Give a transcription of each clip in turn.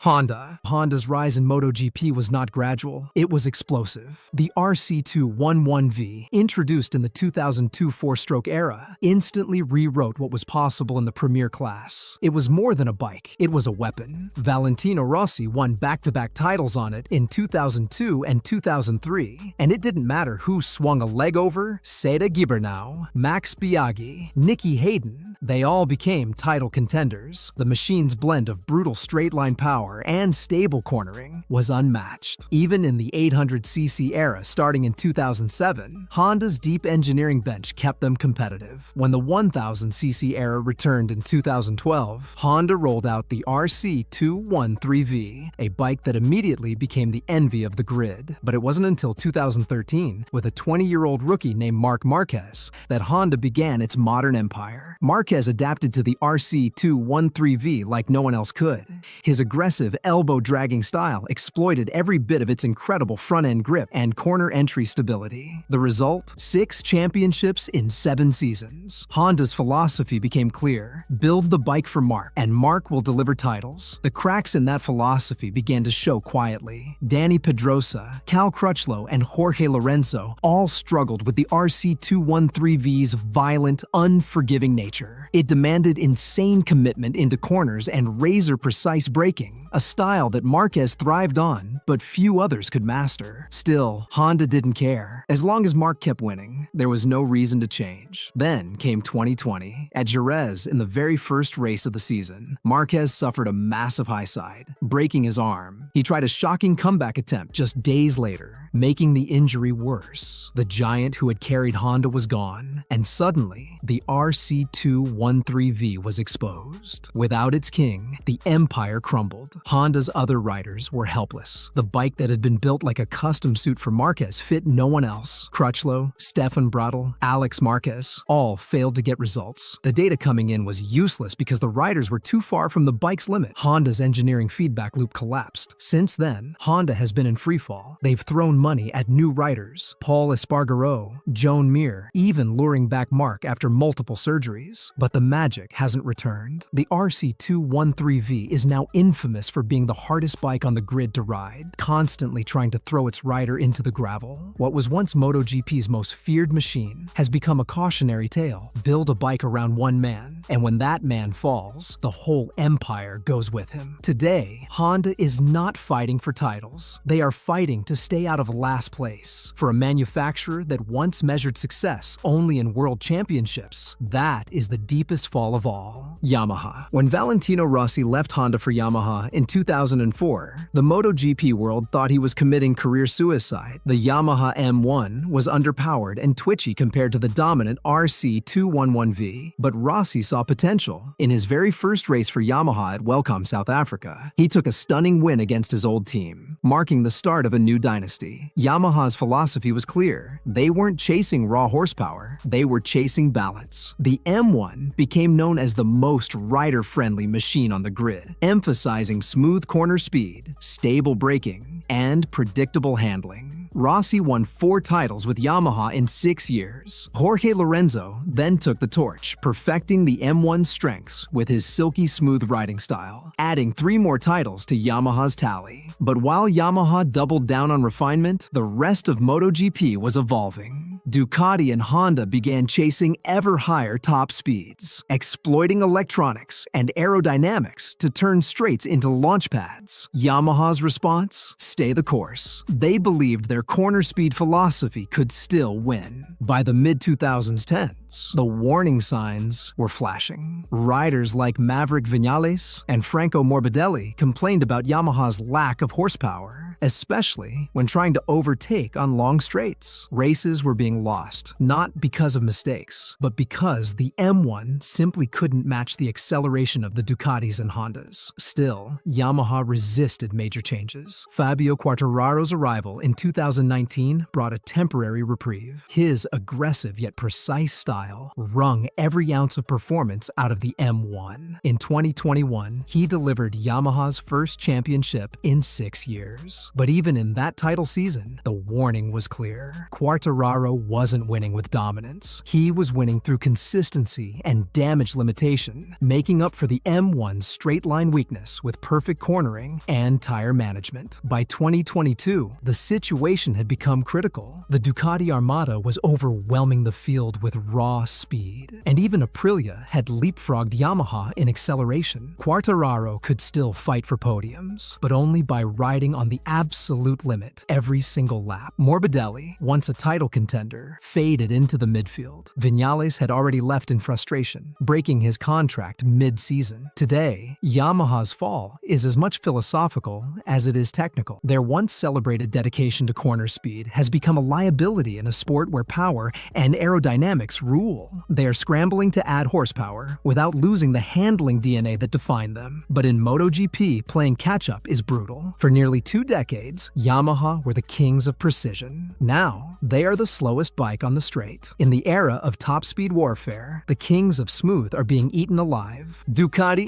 Honda's rise in MotoGP was not gradual, it was explosive. The RC211V, introduced in the 2002 four-stroke era, instantly rewrote what was possible in the premier class. It was more than a bike, it was a weapon. Valentino Rossi won back-to-back titles on it in 2002 and 2003, and it didn't matter who swung a leg over, Seda Gibernau, Max Biaggi, Nicky Hayden, they all became title contenders. The machine's blend of brutal straight-line power and stable cornering was unmatched. Even in the 800cc era starting in 2007, Honda's deep engineering bench kept them competitive. When the 1000cc era returned in 2012, Honda rolled out the RC213V, a bike that immediately became the envy of the grid. But it wasn't until 2013, with a 20-year-old rookie named Marc Marquez, that Honda began its modern empire. Marquez adapted to the RC213V like no one else could. His aggressive, elbow-dragging style exploited every bit of its incredible front-end grip and corner entry stability. The result? 6 championships in 7 seasons. Honda's philosophy became clear. Build the bike for Marc, and Marc will deliver titles. The cracks in that philosophy began to show quietly. Danny Pedrosa, Cal Crutchlow, and Jorge Lorenzo all struggled with the RC213V's violent, unforgiving nature. It demanded insane commitment into corners and razor-precise braking, a style that Marquez thrived on, but few others could master. Still, Honda didn't care. As long as Marc kept winning, there was no reason to change. Then came 2020. At Jerez, in the very first race of the season, Marquez suffered a massive high side, breaking his arm. He tried a shocking comeback attempt just days later, making the injury worse. The giant who had carried Honda was gone, and suddenly, the RC213V was exposed. Without its king, the empire crumbled. Honda's other riders were helpless. The bike that had been built like a custom suit for Marquez fit no one else. Crutchlow, Stefan Bradl, Alex Marquez all failed to get results. The data coming in was useless because the riders were too far from the bike's limit. Honda's engineering feedback loop collapsed. Since then, Honda has been in freefall. They've thrown money at new riders, Paul Espargaro, Joan Mir, even luring back Marc after multiple surgeries. But the magic hasn't returned. The RC213V is now infamous for being the hardest bike on the grid to ride, constantly trying to throw its rider into the gravel. What was once MotoGP's most feared machine has become a cautionary tale. Build a bike around one man, and when that man falls, the whole empire goes with him. Today, Honda is not fighting for titles. They are fighting to stay out of last place. For a manufacturer that once measured success only in world championships, that is the deepest fall of all. Yamaha. When Valentino Rossi left Honda for Yamaha in 2004, the MotoGP world thought he was committing career suicide. The Yamaha M1 was underpowered and twitchy compared to the dominant RC211V, but Rossi saw potential. In his very first race for Yamaha at Welcome, South Africa, he took a stunning win against his old team, marking the start of a new dynasty. Yamaha's philosophy was clear. They weren't chasing raw horsepower, they were chasing balance. The M1 became known as the most rider-friendly machine on the grid, emphasizing smooth corner speed, stable braking, and predictable handling. Rossi won 4 titles with Yamaha in 6 years. Jorge Lorenzo then took the torch, perfecting the M1's strengths with his silky smooth riding style, adding 3 more titles to Yamaha's tally. But while Yamaha doubled down on refinement, the rest of MotoGP was evolving. Ducati and Honda began chasing ever higher top speeds, exploiting electronics and aerodynamics to turn straights into launch pads. Yamaha's response? Stay the course. They believed their corner speed philosophy could still win. By the mid-2010s, the warning signs were flashing. Riders like Maverick Viñales and Franco Morbidelli complained about Yamaha's lack of horsepower, especially when trying to overtake on long straights. Races were being lost, not because of mistakes, but because the M1 simply couldn't match the acceleration of the Ducatis and Hondas. Still, Yamaha resisted major changes. Fabio Quartararo's arrival in 2019 brought a temporary reprieve. His aggressive yet precise style style, wrung every ounce of performance out of the M1. In 2021, he delivered Yamaha's first championship in 6 years. But even in that title season, the warning was clear. Quartararo wasn't winning with dominance. He was winning through consistency and damage limitation, making up for the M1's straight-line weakness with perfect cornering and tire management. By 2022, the situation had become critical. The Ducati Armada was overwhelming the field with raw speed, and even Aprilia had leapfrogged Yamaha in acceleration. Quartararo could still fight for podiums, but only by riding on the absolute limit every single lap. Morbidelli, once a title contender, faded into the midfield. Viñales had already left in frustration, breaking his contract mid-season. Today, Yamaha's fall is as much philosophical as it is technical. Their once celebrated dedication to corner speed has become a liability in a sport where power and aerodynamics rule. They are scrambling to add horsepower without losing the handling DNA that defined them. But in MotoGP, playing catch-up is brutal. For nearly 2 decades, Yamaha were the kings of precision. Now, they are the slowest bike on the straight. In the era of top-speed warfare, the kings of smooth are being eaten alive.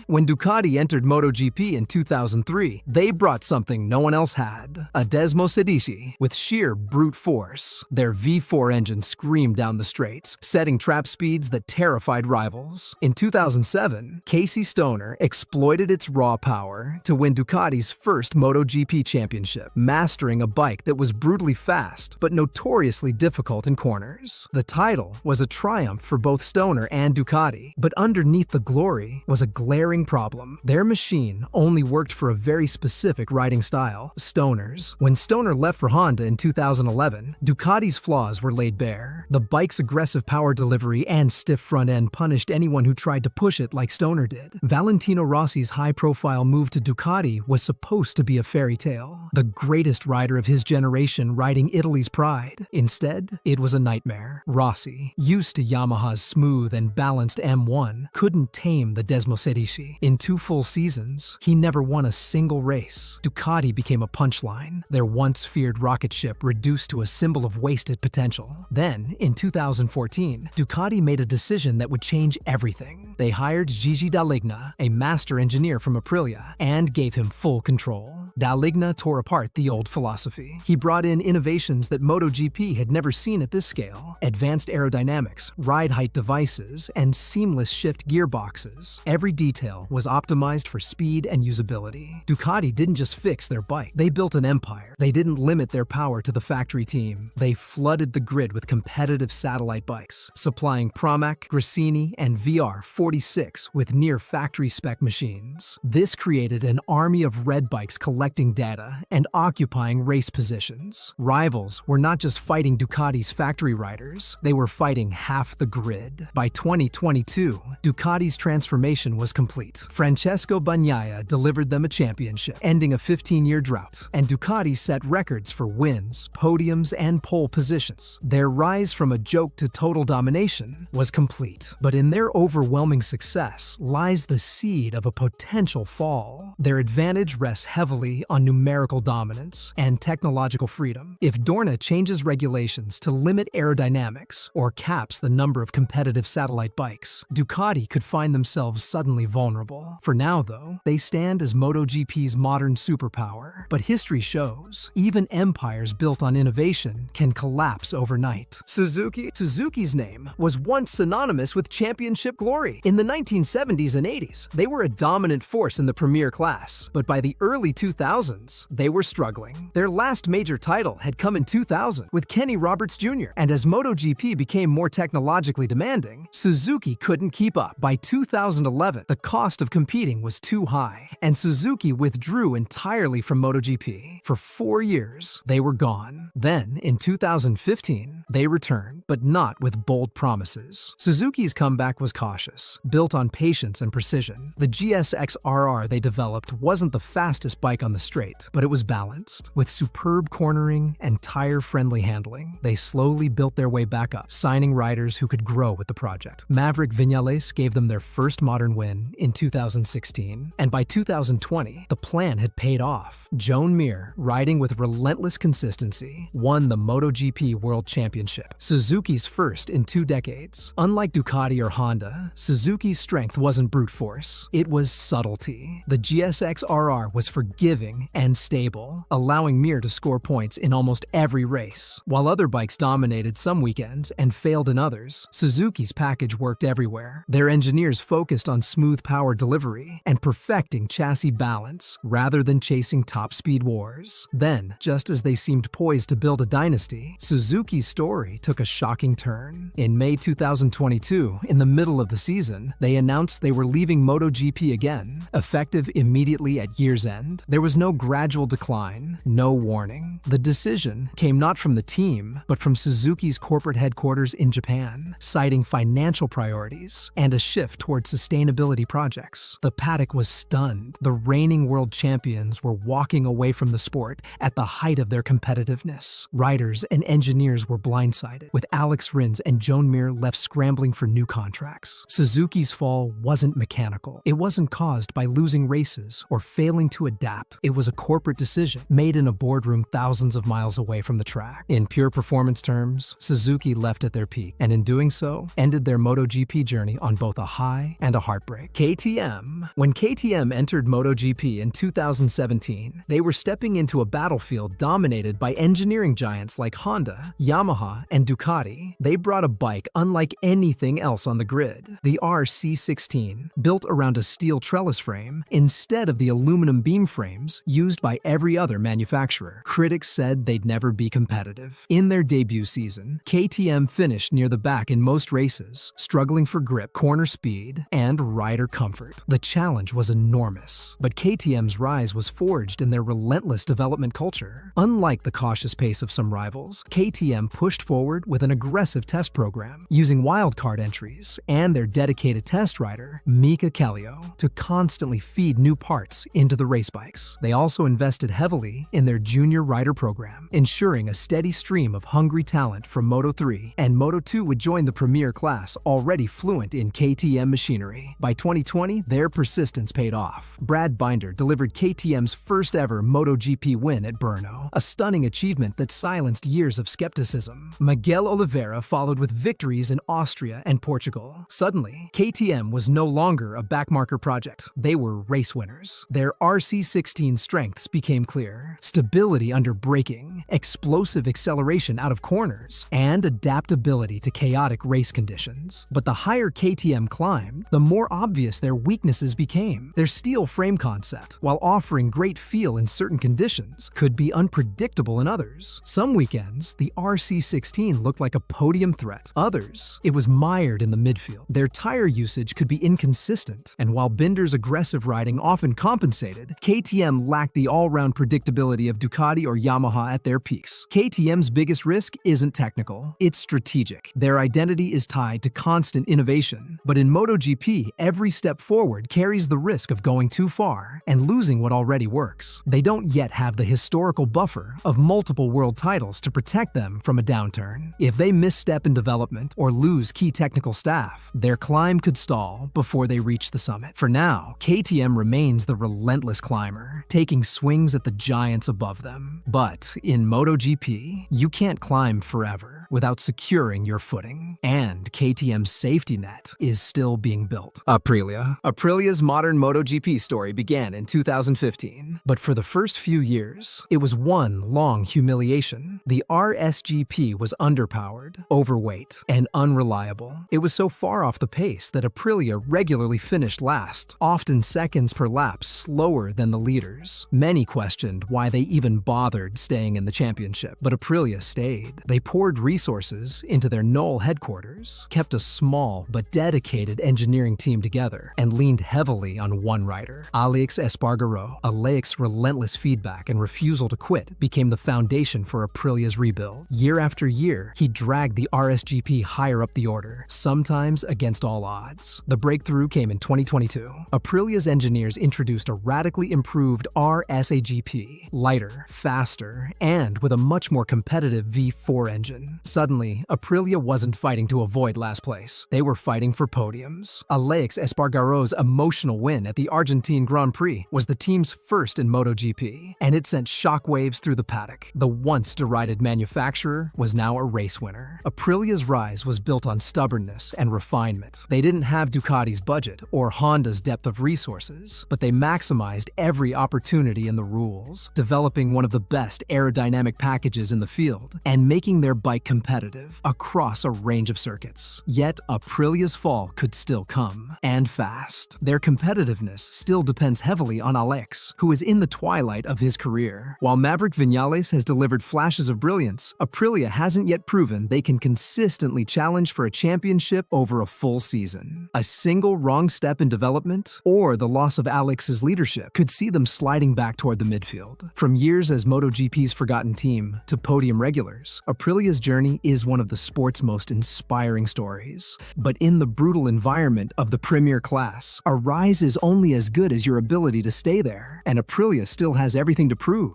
When Ducati entered MotoGP in 2003, they brought something no one else had: a Desmosedici with sheer brute force. Their V4 engine screamed down the straights, setting trap speeds that terrified rivals. In 2007, Casey Stoner exploited its raw power to win Ducati's first MotoGP championship, mastering a bike that was brutally fast but notoriously difficult in corners. The title was a triumph for both Stoner and Ducati, but underneath the glory was a glaring problem. Their machine only worked for a very specific riding style: Stoner's. When Stoner left for Honda in 2011, Ducati's flaws were laid bare. The bike's aggressive power delivery and stiff front end punished anyone who tried to push it like Stoner did. Valentino Rossi's high-profile move to Ducati was supposed to be a fairy tale, the greatest rider of his generation riding Italy's pride. Instead, it was a nightmare. Rossi, used to Yamaha's smooth and balanced M1, couldn't tame the Desmosedici. In 2 full seasons, he never won a single race. Ducati became a punchline, their once-feared rocket ship reduced to a symbol of wasted potential. Then, in 2014, Ducati made a decision that would change everything. They hired Gigi Dall'Igna, a master engineer from Aprilia, and gave him full control. Dall'Igna tore apart the old philosophy. He brought in innovations that MotoGP had never seen at this scale: advanced aerodynamics, ride height devices, and seamless shift gearboxes. Every detail was optimized for speed and usability. Ducati didn't just fix their bike, they built an empire. They didn't limit their power to the factory team. They flooded the grid with competitive satellite bikes, supplying Pramac, Gresini, and VR46 with near-factory spec machines. This created an army of red bikes collecting data and occupying race positions. Rivals were not just fighting Ducati's factory riders, they were fighting half the grid. By 2022, Ducati's transformation was complete. Francesco Bagnaia delivered them a championship, ending a 15-year drought, and Ducati set records for wins, podiums, and pole positions. Their rise from a joke to total domination was complete. But in their overwhelming success lies the seed of a potential fall. Their advantage rests heavily on numerical dominance and technological freedom. If Dorna changes regulations to limit aerodynamics or caps the number of competitive satellite bikes, Ducati could find themselves suddenly vulnerable. For now, though, they stand as MotoGP's modern superpower. But history shows, even empires built on innovation can collapse overnight. Suzuki's name was once synonymous with championship glory. In the 1970s and 80s, they were a dominant force in the premier class. But by the early 2000s, they were struggling. Their last major title had come in 2000 with Kenny Roberts Jr. And as MotoGP became more technologically demanding, Suzuki couldn't keep up. By 2011, the cost of competing was too high, and Suzuki withdrew entirely from MotoGP. For 4 years, they were gone. Then, in 2015, they returned, but not with bold promises. Suzuki's comeback was cautious, built on patience and precision. The GSX-RR they developed wasn't the fastest bike on the the straight, but it was balanced. With superb cornering and tire-friendly handling, they slowly built their way back up, signing riders who could grow with the project. Maverick Viñales gave them their first modern win in 2016, and by 2020, the plan had paid off. Joan Mir, riding with relentless consistency, won the MotoGP World Championship, Suzuki's first in 2 decades. Unlike Ducati or Honda, Suzuki's strength wasn't brute force, it was subtlety. The GSX-RR was forgiving and stable, allowing Mir to score points in almost every race. While other bikes dominated some weekends and failed in others, Suzuki's package worked everywhere. Their engineers focused on smooth power delivery and perfecting chassis balance rather than chasing top-speed wars. Then, just as they seemed poised to build a dynasty, Suzuki's story took a shocking turn. In May 2022, in the middle of the season, they announced they were leaving MotoGP again, effective immediately at year's end. There was no gradual decline, no warning. The decision came not from the team, but from Suzuki's corporate headquarters in Japan, citing financial priorities and a shift towards sustainability projects. The paddock was stunned. The reigning world champions were walking away from the sport at the height of their competitiveness. Riders and engineers were blindsided, with Alex Rins and Joan Mir left scrambling for new contracts. Suzuki's fall wasn't mechanical. It wasn't caused by losing races or failing to adapt. It was a corporate decision made in a boardroom thousands of miles away from the track. In pure performance terms, Suzuki left at their peak, and in doing so, ended their MotoGP journey on both a high and a heartbreak. KTM. When KTM entered MotoGP in 2017, they were stepping into a battlefield dominated by engineering giants like Honda, Yamaha, and Ducati. They brought a bike unlike anything else on the grid, the RC16, built around a steel trellis frame instead of the aluminum beam frames used by every other manufacturer. Critics said they'd never be competitive. In their debut season, KTM finished near the back in most races, struggling for grip, corner speed, and rider comfort. The challenge was enormous, but KTM's rise was forged in their relentless development culture. Unlike the cautious pace of some rivals, KTM pushed forward with an aggressive test program, using wildcard entries and their dedicated test rider, Mika Kallio, to constantly feed new parts into the race bikes. They also invested heavily in their junior rider program, ensuring a steady stream of hungry talent from Moto3 and Moto2 would join the premier class already fluent in KTM machinery. By 2020, their persistence paid off. Brad Binder delivered KTM's first ever MotoGP win at Brno, a stunning achievement that silenced years of skepticism. Miguel Oliveira followed with victories in Austria and Portugal. Suddenly, KTM was no longer a backmarker project. They were race winners. Their RC16 strengths became clear: stability under braking, explosive acceleration out of corners, and adaptability to chaotic race conditions. But the higher KTM climbed, the more obvious their weaknesses became. Their steel frame concept, while offering great feel in certain conditions, could be unpredictable in others. Some weekends, the RC16 looked like a podium threat. Others, it was mired in the midfield. Their tire usage could be inconsistent, and while Binder's aggressive riding often compensated, KTM lacked the all-round predictability of Ducati or Yamaha at their peaks. KTM's biggest risk isn't technical, it's strategic. Their identity is tied to constant innovation, but in MotoGP, every step forward carries the risk of going too far and losing what already works. They don't yet have the historical buffer of multiple world titles to protect them from a downturn. If they misstep in development or lose key technical staff, their climb could stall before they reach the summit. For now, KTM remains the relentless climber, taking swings at the giants above them. But in MotoGP, you can't climb forever without securing your footing. And KTM's safety net is still being built. Aprilia. Aprilia's modern MotoGP story began in 2015, but for the first few years, it was one long humiliation. The RSGP was underpowered, overweight, and unreliable. It was so far off the pace that Aprilia regularly finished last, often seconds per lap slower than the leaders. Many questioned why they even bothered staying in the championship, but Aprilia stayed. They poured resources into their Knoll headquarters, kept a small but dedicated engineering team together, and leaned heavily on one rider, Alex Espargaro. Aleix's relentless feedback and refusal to quit became the foundation for Aprilia's rebuild. Year after year, he dragged the RSGP higher up the order, sometimes against all odds. The breakthrough came in 2022. Aprilia's engineers introduced a radically improved RSAGP, lighter, faster, and with a much more competitive V4 engine. Suddenly, Aprilia wasn't fighting to avoid last place. They were fighting for podiums. Alex Espargaro's emotional win at the Argentine Grand Prix was the team's first in MotoGP, and it sent shockwaves through the paddock. The once derided manufacturer was now a race winner. Aprilia's rise was built on stubbornness and refinement. They didn't have Ducati's budget or Honda's depth of resources, but they maximized every opportunity in the rules, developing one of the best aerodynamic packages in the field and making their bike competitive across a range of circuits. Yet Aprilia's fall could still come, and fast. Their competitiveness still depends heavily on Alex, who is in the twilight of his career. While Maverick Viñales has delivered flashes of brilliance, Aprilia hasn't yet proven they can consistently challenge for a championship over a full season. A single wrong step in development, or the loss of Alex's leadership, could see them sliding back toward the midfield. From years as MotoGP's forgotten team to podium regulars, Aprilia's journey is one of the sport's most inspiring stories. But in the brutal environment of the premier class, a rise is only as good as your ability to stay there, and Aprilia still has everything to prove.